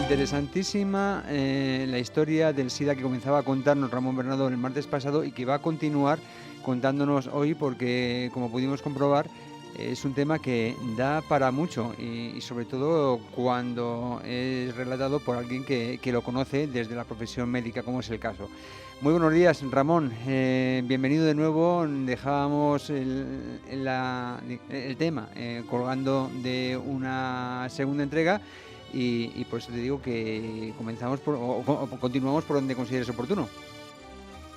interesantísima la historia del SIDA que comenzaba a contarnos Ramón Bernardo el martes pasado y que va a continuar contándonos hoy porque, como pudimos comprobar, es un tema que da para mucho y sobre todo cuando es relatado por alguien que lo conoce desde la profesión médica, como es el caso. Muy buenos días, Ramón. Bienvenido de nuevo. Dejábamos el tema colgando de una segunda entrega y por eso te digo que comenzamos o continuamos por donde consideres oportuno.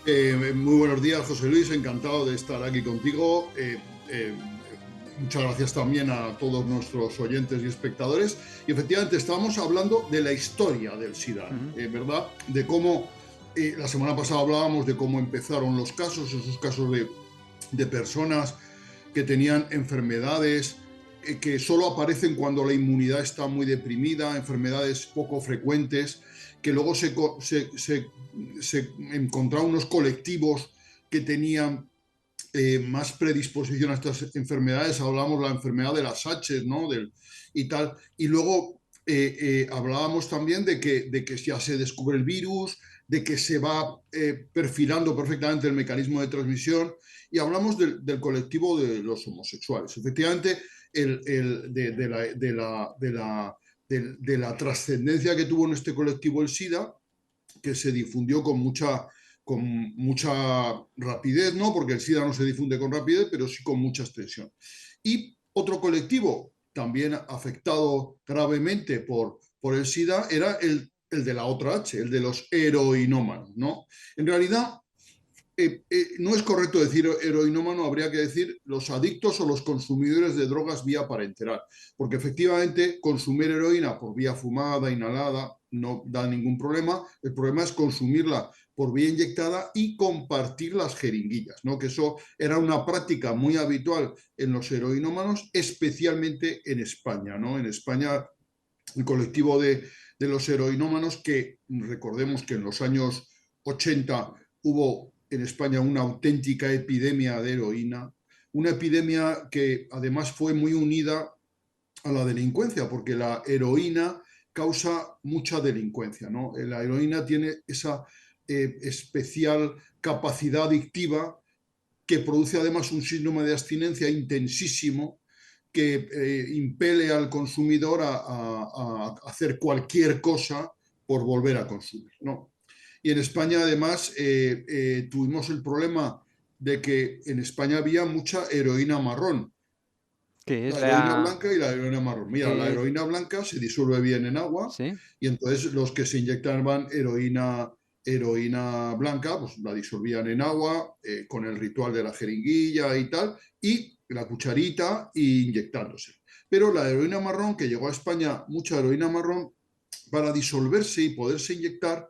Muy buenos días, José Luis. Encantado de estar aquí contigo. Muchas gracias también a todos nuestros oyentes y espectadores. Y efectivamente estábamos hablando de la historia del SIDA, ¿verdad? De cómo la semana pasada hablábamos de cómo empezaron los casos, esos casos de personas que tenían enfermedades que solo aparecen cuando la inmunidad está muy deprimida, enfermedades poco frecuentes, que luego se encontraron unos colectivos que tenían más predisposición a estas enfermedades. Hablamos de la enfermedad de las H, ¿no? Y tal. Y luego hablábamos también de que ya se descubre el virus, de que se va perfilando perfectamente el mecanismo de transmisión, y hablamos del colectivo de los homosexuales. Efectivamente, de la trascendencia que tuvo en este colectivo el SIDA, que se difundió con mucha rapidez, ¿no? Porque el SIDA no se difunde con rapidez, pero sí con mucha extensión. Y otro colectivo también afectado gravemente por el SIDA era el de la otra H, el de los heroinómanos, ¿no? En realidad, no es correcto decir heroinómano, habría que decir los adictos o los consumidores de drogas vía parenteral, porque efectivamente consumir heroína por vía fumada, inhalada, no da ningún problema. El problema es consumirla por vía inyectada y compartir las jeringuillas, ¿no? Que eso era una práctica muy habitual en los heroinómanos, especialmente en España, ¿no? En España, el colectivo de los heroinómanos, que recordemos que en los años 80 hubo en España una auténtica epidemia de heroína, una epidemia que además fue muy unida a la delincuencia, porque la heroína causa mucha delincuencia, ¿no? La heroína tiene esa especial capacidad adictiva que produce además un síndrome de abstinencia intensísimo que impele al consumidor a hacer cualquier cosa por volver a consumir, ¿no? Y en España además tuvimos el problema de que en España había mucha heroína marrón, ¿Qué es la heroína la...? blanca y la heroína marrón. Mira, la ¿Qué? heroína blanca se disuelve bien en agua, ¿Sí? y entonces los que se inyectaban heroína blanca, pues la disolvían en agua con el ritual de la jeringuilla y tal, y la cucharita y inyectándose. Pero la heroína marrón, que llegó a España, mucha heroína marrón, para disolverse y poderse inyectar,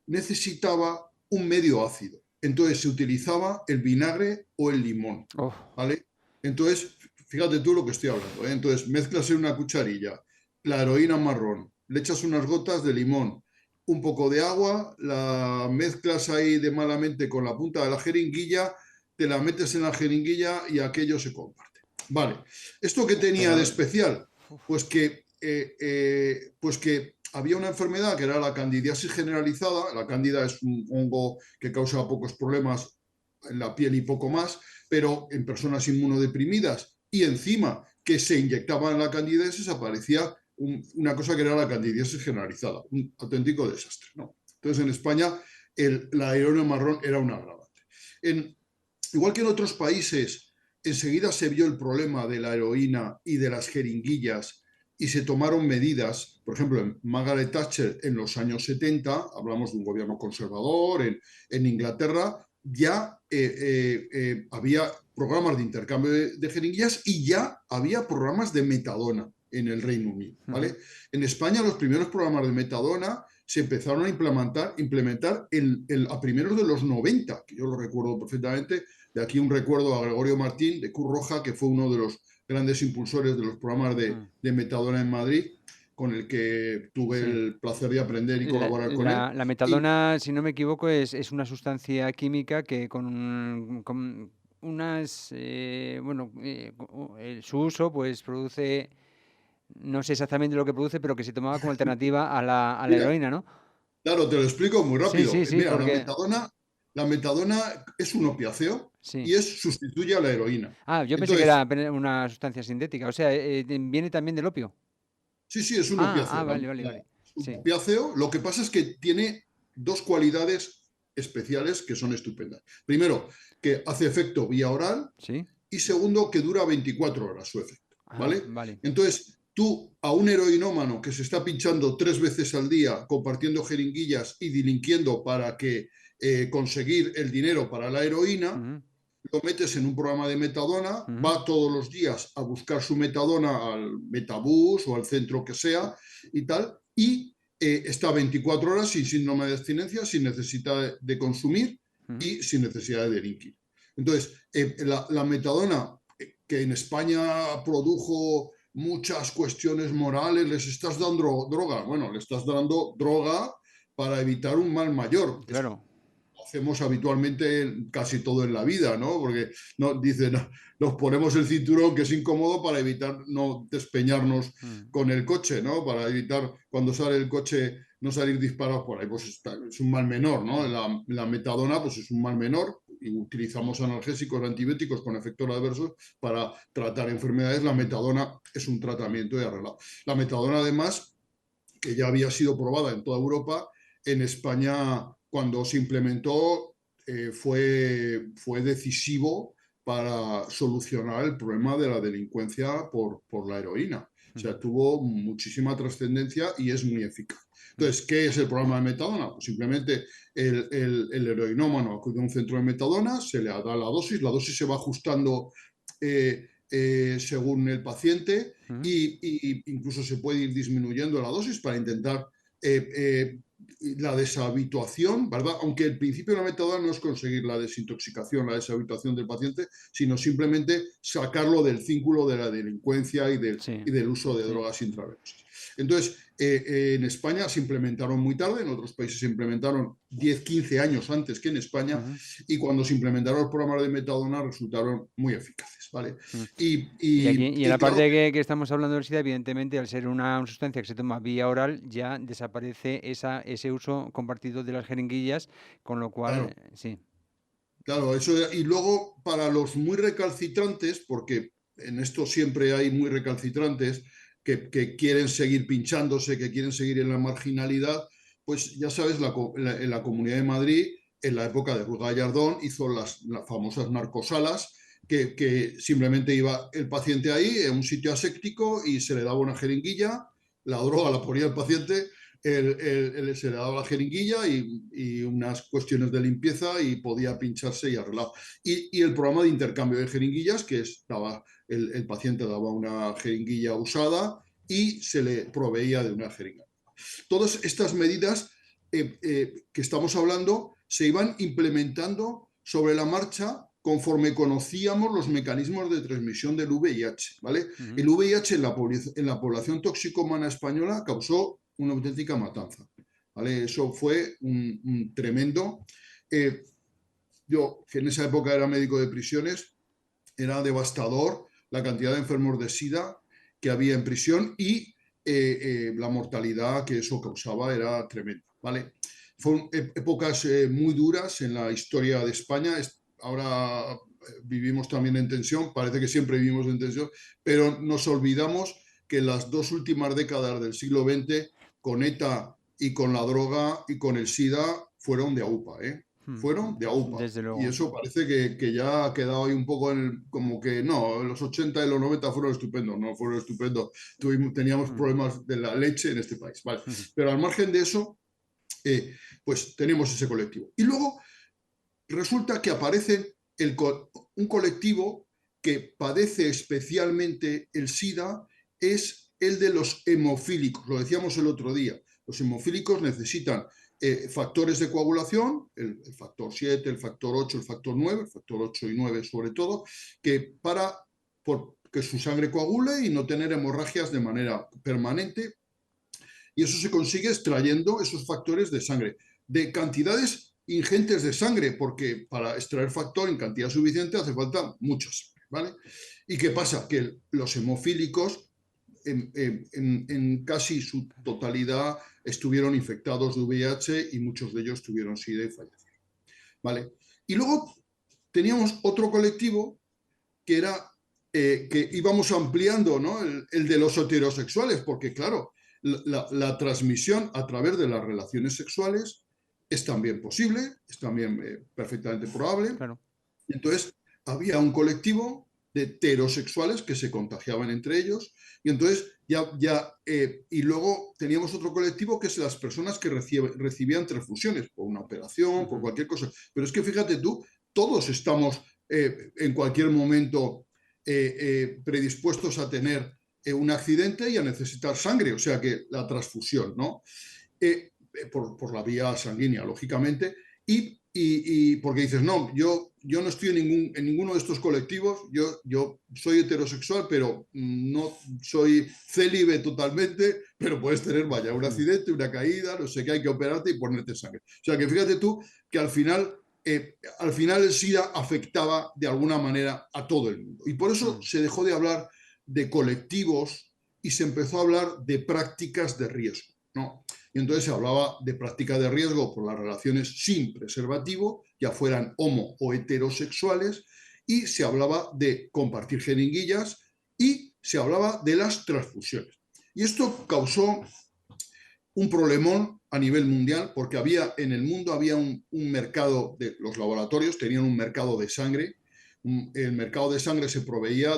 necesitaba un medio ácido. Entonces se utilizaba el vinagre o el limón, Oh, ¿vale? Entonces, fíjate tú lo que estoy hablando, ¿eh? Entonces, mezclas en una cucharilla la heroína marrón, le echas unas gotas de limón, un poco de agua, la mezclas ahí de malamente con la punta de la jeringuilla, te la metes en la jeringuilla y aquello se comparte. Vale, ¿esto qué tenía de pero... especial? uf, Pues que había una enfermedad que era la candidiasis generalizada. La cándida es un hongo que causa pocos problemas en la piel y poco más, pero en personas inmunodeprimidas y encima que se inyectaban la candidiasis aparecía una cosa que era la candidiasis generalizada, un auténtico desastre, ¿no? Entonces en España la heroína marrón era un agravante. Igual que en otros países, enseguida se vio el problema de la heroína y de las jeringuillas y se tomaron medidas. Por ejemplo, en Margaret Thatcher en los años 70, hablamos de un gobierno conservador, en Inglaterra ya había programas de intercambio de jeringuillas y ya había programas de metadona en el Reino Unido, ¿vale? En España los primeros programas de metadona se empezaron a implementar a primeros de los 90, que yo lo recuerdo perfectamente. De aquí un recuerdo a Gregorio Martín de Cruz Roja, que fue uno de los grandes impulsores de los programas de metadona en Madrid, con el que tuve sí. el placer de aprender y La, colaborar con él. la Y metadona, si no me equivoco, es una sustancia química que con unas, bueno, su uso pues produce No sé exactamente lo que produce, pero que se tomaba como alternativa a la Mira, heroína, ¿no? claro, te lo explico muy Sí, rápido. sí, sí, Mira, porque la metadona es un opiáceo sí. y sustituye a la heroína. Ah, yo pensé que Entonces, era una sustancia sintética. O sea, viene también del opio. sí, sí, es un Ah, opiáceo. vale, vale, vale. Es un Sí. opiáceo. Lo que pasa es que tiene dos cualidades especiales que son estupendas. Primero, que hace efecto vía oral ¿Sí? y segundo, que dura 24 horas su efecto. Ah, ¿Vale? vale. Entonces, tú a un heroinómano que se está pinchando 3 veces al día, compartiendo jeringuillas y delinquiendo para que conseguir el dinero para la heroína, Ujú, lo metes en un programa de metadona, ujú, va todos los días a buscar su metadona al metabús o al centro que sea y tal, y está 24 horas sin síndrome de abstinencia, sin necesidad de consumir ujú. y sin necesidad de delinquir. Entonces, la metadona, que en España produjo muchas cuestiones morales, les estás dando droga, bueno, le estás dando droga para evitar un mal mayor. Claro. Hacemos habitualmente casi todo en la vida, ¿no? Porque dicen, nos ponemos el cinturón que es incómodo para evitar no despeñarnos Mm. con el coche, ¿no? Para evitar cuando sale el coche no salir disparados por ahí, pues es un mal menor, ¿no? La metadona pues es un mal menor y utilizamos analgésicos, antibióticos con efectos adversos para tratar enfermedades. La metadona es un tratamiento de arreglado. La metadona además, que ya había sido probada en toda Europa, en España cuando se implementó fue decisivo para solucionar el problema de la delincuencia por la heroína. O Mm, sea, tuvo muchísima trascendencia y es muy eficaz. mm, Entonces, ¿qué es el programa de metadona? Pues simplemente el heroinómano acude a un centro de metadona, se le da la dosis se va ajustando según el paciente mm. y incluso se puede ir disminuyendo la dosis para intentar eh, eh, la deshabituación, ¿verdad? Aunque el principio de la metadona no es conseguir la desintoxicación, la deshabituación del paciente, sino simplemente sacarlo del círculo de la delincuencia Sí, y del uso de sí. drogas intravenosas. Entonces, en España se implementaron muy tarde, en otros países se implementaron 10, 15 años antes que en España, Ujú, y cuando se implementaron los programas de metadona resultaron muy eficaces, ¿vale? mm. Y, Y aquí, y, y en y la claro, parte que estamos hablando del SIDA, evidentemente, al ser una sustancia que se toma vía oral, ya desaparece ese uso compartido de las jeringuillas, con lo cual, claro, sí. claro, y luego para los muy recalcitrantes, porque en esto siempre hay muy recalcitrantes que quieren seguir pinchándose, que quieren seguir en la marginalidad, pues ya sabes, en la Comunidad de Madrid, en la época de Ruiz Gallardón, hizo las famosas narcosalas, que simplemente iba el paciente ahí, en un sitio aséptico, y se le daba una jeringuilla, la droga la ponía el paciente, se le daba la jeringuilla y unas cuestiones de limpieza y podía pincharse y arreglar. Y el programa de intercambio de jeringuillas, que el paciente daba una jeringuilla usada y se le proveía de una jeringa. Todas estas medidas que estamos hablando se iban implementando sobre la marcha conforme conocíamos los mecanismos de transmisión del VIH. ¿Vale? Ujú, El VIH en la población toxicomana española causó una auténtica matanza. ¿Vale? Eso fue un tremendo. Eh, yo, que en esa época era médico de prisiones, era devastador la cantidad de enfermos de SIDA que había en prisión y la mortalidad que eso causaba era tremenda. ¿Vale? Fueron épocas muy duras en la historia de España. Ahora vivimos también en tensión, parece que siempre vivimos en tensión, pero nos olvidamos que las 2 últimas décadas del siglo XX, con ETA y con la droga y con el SIDA, fueron de AUPA, ¿eh? mm. Fueron de AUPA. Desde Y luego. eso parece que ya ha quedado ahí un poco como que no, los 80 y los 90 fueron estupendos, no fueron estupendos. Teníamos Mm, problemas de la leche en este país, ¿vale? ujú, Pero al margen de eso, pues tenemos ese colectivo. Y luego resulta que aparece un colectivo que padece especialmente el SIDA, es el de los hemofílicos. Lo decíamos el otro día. Los hemofílicos necesitan factores de coagulación, el factor 7, el factor 8, el factor 9, el factor 8 y 9 sobre todo, que su sangre coagule y no tener hemorragias de manera permanente. Y eso se consigue extrayendo esos factores de sangre, de cantidades ingentes de sangre, porque para extraer factor en cantidad suficiente hace falta mucha sangre, ¿vale? ¿Y qué pasa? Que los hemofílicos en casi su totalidad estuvieron infectados de VIH y muchos de ellos tuvieron SIDA y fallecieron. ¿Vale? Y luego teníamos otro colectivo que era que íbamos ampliando, ¿no? El de los heterosexuales, porque claro, la transmisión a través de las relaciones sexuales es también posible, es también perfectamente probable. Claro. Entonces, había un colectivo de heterosexuales que se contagiaban entre ellos, y entonces y luego teníamos otro colectivo que es las personas que recibían transfusiones por una operación, por cualquier cosa. Pero es que fíjate tú, todos estamos en cualquier momento predispuestos a tener un accidente y a necesitar sangre, o sea que la transfusión, ¿no? Por la vía sanguínea, lógicamente, y porque dices, no, yo no estoy en ninguno de estos colectivos, yo soy heterosexual, pero no soy célibe totalmente, pero puedes tener, vaya, un accidente, una caída, no sé qué, hay que operarte y ponerte sangre. O sea que fíjate tú que al final el SIDA afectaba de alguna manera a todo el mundo. Y por eso se dejó de hablar de colectivos y se empezó a hablar de prácticas de riesgo, ¿no? Y entonces se hablaba de práctica de riesgo por las relaciones sin preservativo, ya fueran homo o heterosexuales, y se hablaba de compartir jeringuillas y se hablaba de las transfusiones. Y esto causó un problemón a nivel mundial, porque en el mundo había un mercado de los laboratorios, tenían un mercado de sangre. El mercado de sangre se proveía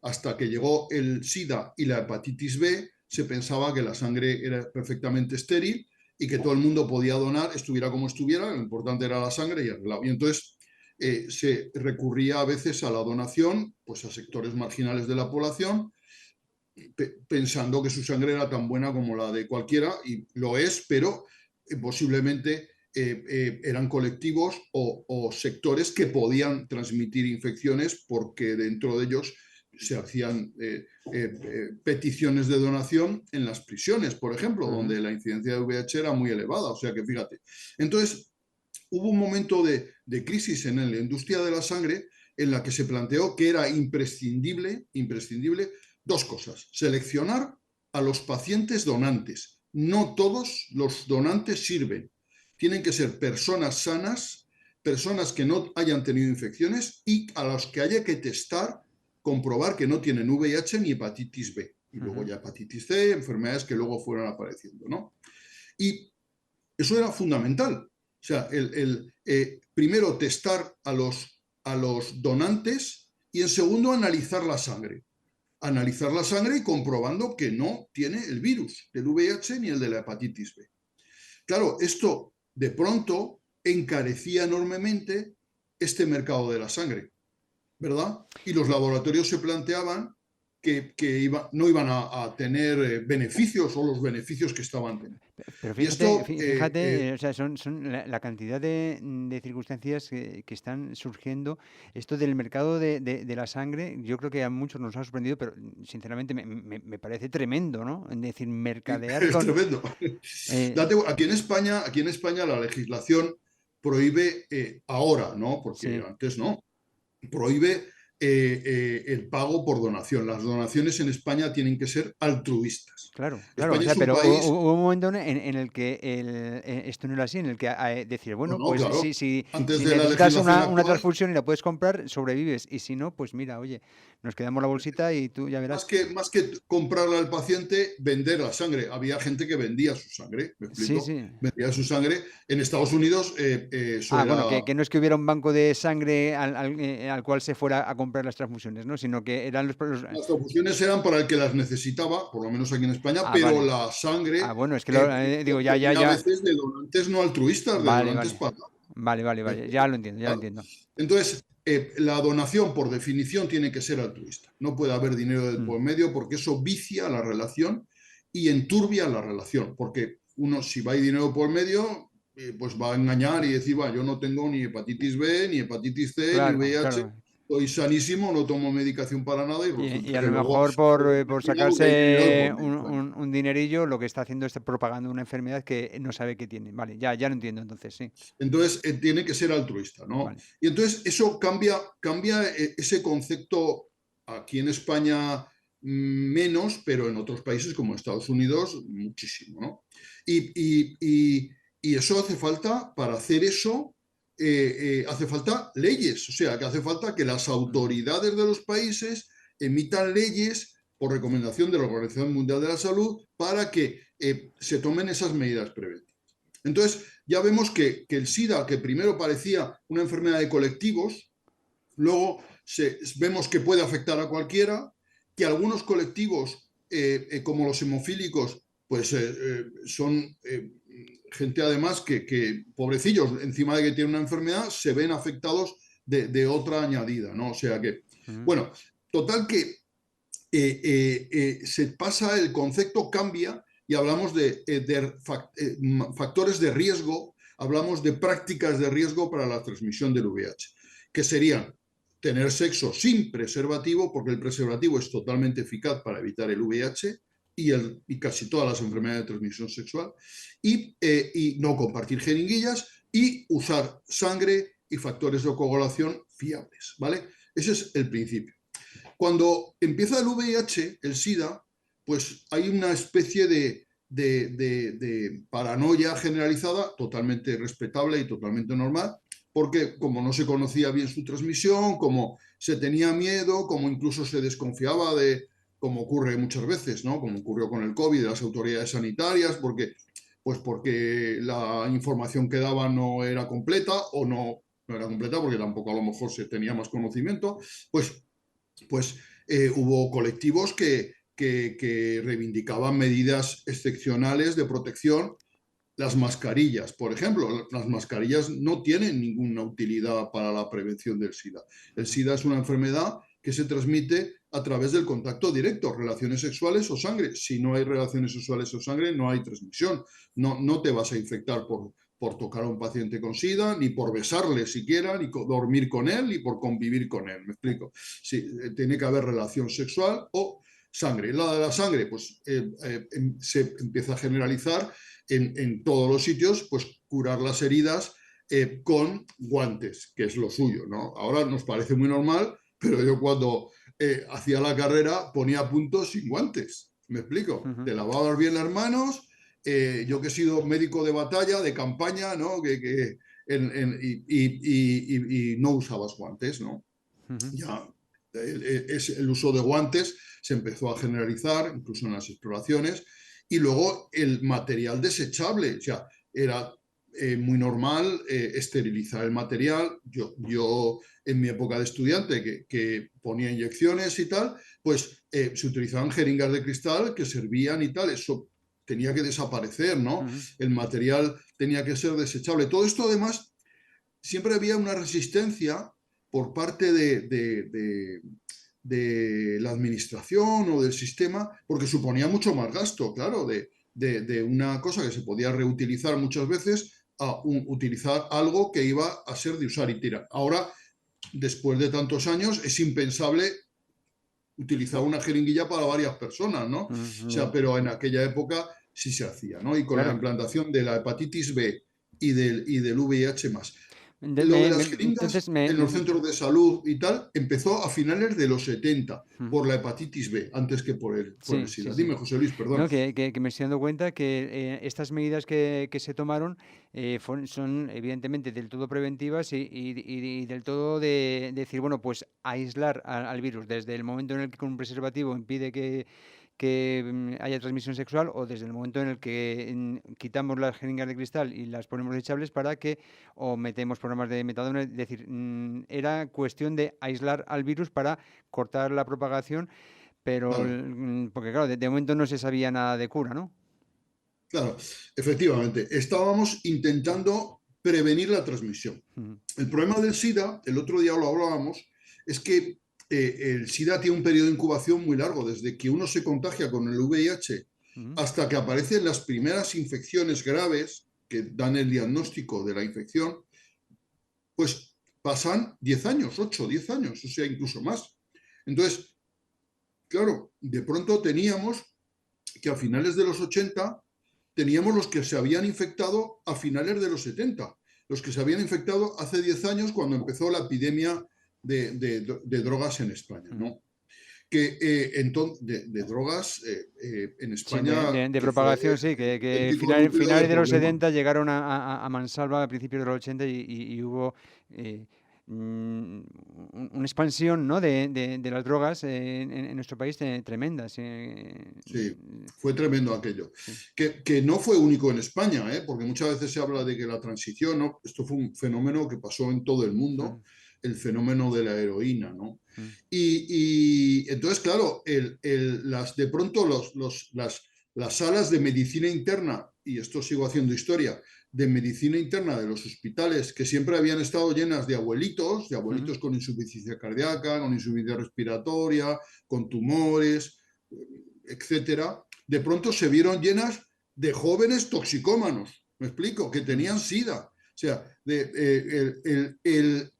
hasta que llegó el SIDA y la hepatitis B, se pensaba que la sangre era perfectamente estéril y que todo el mundo podía donar, estuviera como estuviera, lo importante era la sangre y arreglado. Y entonces se recurría a veces a la donación, pues a sectores marginales de la población, pensando que su sangre era tan buena como la de cualquiera, y lo es, pero posiblemente eran colectivos o sectores que podían transmitir infecciones porque dentro de ellos se hacían peticiones de donación en las prisiones, por ejemplo, donde la incidencia de VIH era muy elevada. O sea que fíjate. Entonces, hubo un momento de crisis en la industria de la sangre en la que se planteó que era imprescindible dos cosas: seleccionar a los pacientes donantes. No todos los donantes sirven. Tienen que ser personas sanas, personas que no hayan tenido infecciones y a las que haya que testar, comprobar que no tienen VIH ni hepatitis B. Y luego ya hepatitis C, enfermedades que luego fueron apareciendo, ¿no? Y eso era fundamental. O sea, primero testar a los donantes y en segundo analizar la sangre. Analizar la sangre y comprobando que no tiene el virus del VIH ni el de la hepatitis B. Claro, esto de pronto encarecía enormemente este mercado de la sangre, ¿verdad? Y los laboratorios se planteaban que no iban a tener beneficios o los beneficios que estaban teniendo. Pero Y fíjate, esto, fíjate, o sea, son la cantidad de circunstancias que están surgiendo. Esto del mercado de la sangre, yo creo que a muchos nos ha sorprendido, pero sinceramente me parece tremendo, ¿no? Es decir, mercadear es con... tremendo. eh, Aquí en España la legislación prohíbe ahora, ¿no? Porque sí. antes no, prohíbe el pago por donación. Las donaciones en España tienen que ser altruistas. Claro, claro, o España sea, es un pero país, hubo un momento en el que esto no era así, en el que decir, no, bueno, no, pues claro, si antes de la necesitas legislación una actual, transfusión y la puedes comprar, sobrevives, y si no, pues mira, oye, nos quedamos la bolsita y tú ya verás. más que comprarla al paciente, vender la sangre. Había gente que vendía su sangre, ¿me Sí, explico? sí. Vendía su sangre. En Estados Unidos eso Ah, bueno, era. que no es que hubiera un banco de sangre al cual se fuera a comprar las transfusiones, ¿no? Sino que eran Las transfusiones eran para el que las necesitaba, por lo menos aquí en España, Ah, pero vale. la Ah, sangre bueno, es que digo, venía a veces de donantes no altruistas, de Vale, donantes vale. pagados. Vale, vale, ¿Me vale. Ya explico? lo entiendo, ya lo ¿Vale? entiendo. Entonces, la donación, por definición, tiene que ser altruista. No puede haber dinero de Mm. por medio porque eso vicia la relación y enturbia la relación. Porque uno, si va a dinero por medio, pues va a engañar y decir, va, yo no tengo ni hepatitis B, ni hepatitis C, ni Claro, VIH, claro. estoy sanísimo, no tomo medicación para nada y Y resulta a que lo luego mejor por contamina porque hay dinero de sacarse por medio. Claro. un dinerillo, lo que está haciendo es propagando una enfermedad que no sabe que tiene. Vale, ya lo entiendo entonces, sí. Entonces, tiene que ser altruista, ¿no? Vale. Y entonces eso cambia ese concepto aquí en España menos, pero en otros países como Estados Unidos muchísimo, ¿no? Y eso hace falta, para hacer eso, hace falta leyes, o sea, que hace falta que las autoridades de los países emitan leyes por recomendación de la Organización Mundial de la Salud para que se tomen esas medidas preventivas. Entonces, ya vemos que el SIDA, que primero parecía una enfermedad de colectivos, luego vemos que puede afectar a cualquiera, que algunos colectivos, como los hemofílicos, pues son gente además que, pobrecillos, encima de que tienen una enfermedad, se ven afectados de otra añadida, ¿no? O sea que, bueno, total que se pasa, el concepto cambia y hablamos de factores de riesgo, hablamos de prácticas de riesgo para la transmisión del VIH, que serían tener sexo sin preservativo, porque el preservativo es totalmente eficaz para evitar el VIH y casi todas las enfermedades de transmisión sexual, y no compartir jeringuillas y usar sangre y factores de coagulación fiables, ¿vale? Ese es el principio. Cuando empieza el VIH, el SIDA, pues hay una especie de paranoia generalizada, totalmente respetable y totalmente normal, porque como no se conocía bien su transmisión, como se tenía miedo, como incluso se desconfiaba de, como ocurre muchas veces, ¿no? Como ocurrió con el COVID, de las autoridades sanitarias, porque la información que daban no era completa o no era completa porque tampoco a lo mejor se tenía más conocimiento, pues hubo colectivos que reivindicaban medidas excepcionales de protección. Las mascarillas, por ejemplo, las mascarillas no tienen ninguna utilidad para la prevención del SIDA. El SIDA es una enfermedad que se transmite a través del contacto directo, relaciones sexuales o sangre. Si no hay relaciones sexuales o sangre, no hay transmisión. No te vas a infectar por tocar a un paciente con SIDA, ni por besarle siquiera, ni dormir con él, ni por convivir con él. ¿Me explico? Sí, tiene que haber relación sexual o sangre. La de la sangre, pues se empieza a generalizar en todos los sitios, pues curar las heridas con guantes, que es lo suyo, ¿no? Ahora nos parece muy normal, pero yo cuando hacía la carrera ponía puntos sin guantes, ¿me explico? Te lavabas bien las manos, yo que he sido médico de batalla, de campaña, ¿no? Y no usabas guantes, ¿no? Ya el uso de guantes se empezó a generalizar, incluso en las exploraciones, y luego el material desechable, o sea, era muy normal esterilizar el material. Yo en mi época de estudiante que ponía inyecciones y tal, pues se utilizaban jeringas de cristal que servían y tal, eso tenía que desaparecer, ¿no? El material tenía que ser desechable. Todo esto además, siempre había una resistencia por parte de la administración o del sistema, porque suponía mucho más gasto, claro, de una cosa que se podía reutilizar muchas veces a utilizar algo que iba a ser de usar y tirar. Ahora, después de tantos años, es impensable utilizar una jeringuilla para varias personas, ¿no? O sea, pero en aquella época sí se hacía, ¿no? Y con la implantación de la hepatitis B y del VIH más. Lo de las jeringas Entonces, en los centros de salud y tal empezó a finales de los 70 por la hepatitis B, antes que por el sí, sí, SIDA. sí. Dime, José Luis, perdón. No, que me estoy dando cuenta que estas medidas que se tomaron son evidentemente del todo preventivas y del todo de decir, bueno, pues aislar al virus desde el momento en el que con un preservativo impide que haya transmisión sexual o desde el momento en el que quitamos las jeringas de cristal y las ponemos desechables o metemos programas de metadona. Es decir, era cuestión de aislar al virus para cortar la propagación, pero Claro, porque claro, de momento no se sabía nada de cura, ¿no? claro, efectivamente. Estábamos intentando prevenir la transmisión. Ujú, El problema del SIDA, el otro día lo hablábamos, es que el SIDA tiene un periodo de incubación muy largo, desde que uno se contagia con el VIH ujú, hasta que aparecen las primeras infecciones graves que dan el diagnóstico de la infección, pues pasan 10 años, 8, 10 años, o sea, incluso más. Entonces, claro, de pronto teníamos que a finales de los 80 teníamos los que se habían infectado a finales de los 70, los que se habían infectado hace 10 años cuando empezó la epidemia de drogas en España, ujú. ¿no? que de drogas en Sí, España, de que fue propagación, sí, que auténtico núcleo de finales de los problema. 70 llegaron a mansalva a principios de los 80 y hubo eh, una expansión, ¿no? de las drogas en nuestro país tremenda. Sí, Sí, fue tremendo aquello. sí. Que no fue único en España, porque muchas veces se habla de que la transición, ¿no? Esto fue un fenómeno que pasó en todo el mundo, Mm, el fenómeno de la heroína, ¿no? mm, Y entonces, claro, de pronto las salas de medicina interna, y esto sigo haciendo historia, de medicina interna de los hospitales, que siempre habían estado llenas de mm, abuelitos con insuficiencia cardíaca, con insuficiencia respiratoria, con tumores, etcétera, de pronto se vieron llenas de jóvenes toxicómanos, me explico, que mm, tenían SIDA. O sea,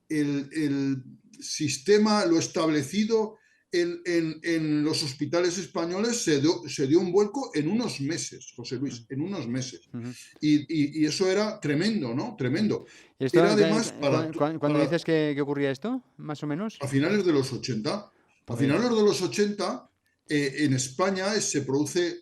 el sistema, lo establecido en los hospitales españoles se dio un vuelco en unos meses, José Luis, mm, en unos meses. mm, Y eso era tremendo, ¿no? mm. Tremendo. ¿Y esto, Era además cuando dices que ocurría esto, más o menos? a finales de los 80. A Pues finales de los 80, en España se produce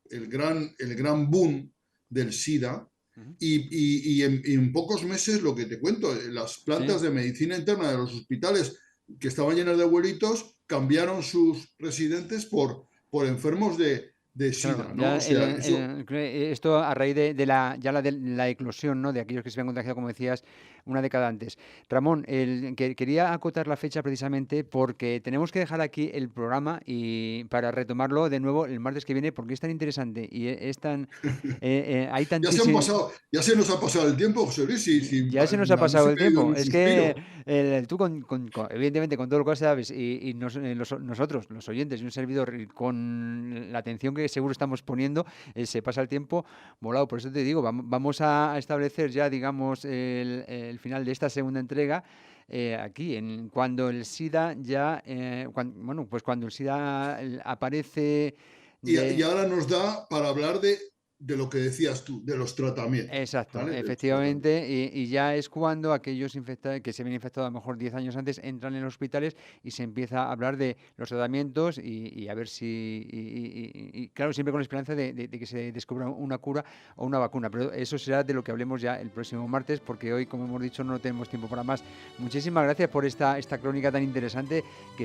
el gran boom del SIDA ujú, y en pocos meses, lo que te cuento, las sí. plantas de medicina interna de los hospitales que estaban llenas de abuelitos cambiaron sus residentes por enfermos de Claro, SIDA, ¿no? ya O sea, eso. esto a raíz de la eclosión, ¿no? De aquellos que se habían contagiado, como decías, una década antes. Ramón, quería acotar la fecha precisamente porque tenemos que dejar aquí el programa y para retomarlo de nuevo el martes que viene porque es tan interesante y es tan hay tantísimo. Ya se nos ha pasado el tiempo, José Luis, Ya se nos ha a mí pasado se el me ha ido en tiempo. un Es que suspiro. tú, evidentemente, con todo lo que sabes, y nosotros, los oyentes y un servidor, y con la atención que seguro estamos poniendo, se pasa el tiempo volado. Por eso te digo, vamos a establecer ya, digamos, el final de esta segunda entrega. Aquí, cuando el SIDA ya, bueno, pues cuando el SIDA aparece Y de. ahora nos da para hablar de lo que decías tú, de los tratamientos, Exacto, ¿vale? De los tratamientos. efectivamente, y ya es cuando aquellos infectados que se habían infectado a lo mejor 10 años antes entran en los hospitales y se empieza a hablar de los tratamientos y a ver si, y claro, siempre con la esperanza de que se descubra una cura o una vacuna, pero eso será de lo que hablemos ya el próximo martes, porque hoy, como hemos dicho, no tenemos tiempo para más. Muchísimas gracias por esta crónica tan interesante que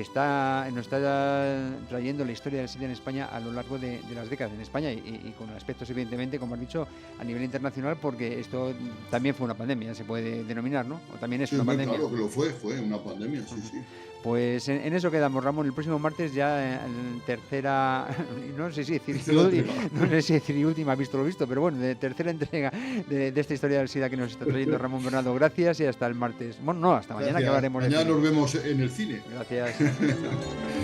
nos está trayendo la historia del SIDA en España a lo largo de las décadas en España y con aspectos, evidentemente, como has dicho, a nivel internacional, porque esto también fue una pandemia, se puede denominar, ¿no? O también es Sí, una hombre, pandemia. claro que lo fue una pandemia, sí, Ujú. sí. Pues en eso quedamos, Ramón. El próximo martes ya en tercera, no sé si decir, Tercera entrega. no sé si decir última, visto lo visto, pero bueno, de tercera entrega de esta historia del SIDA que nos está trayendo Ramón Bernardo. Gracias y hasta el martes. Bueno, no, hasta mañana que Gracias. hablaremos de Mañana cine. nos vemos en el cine. Gracias. Chao.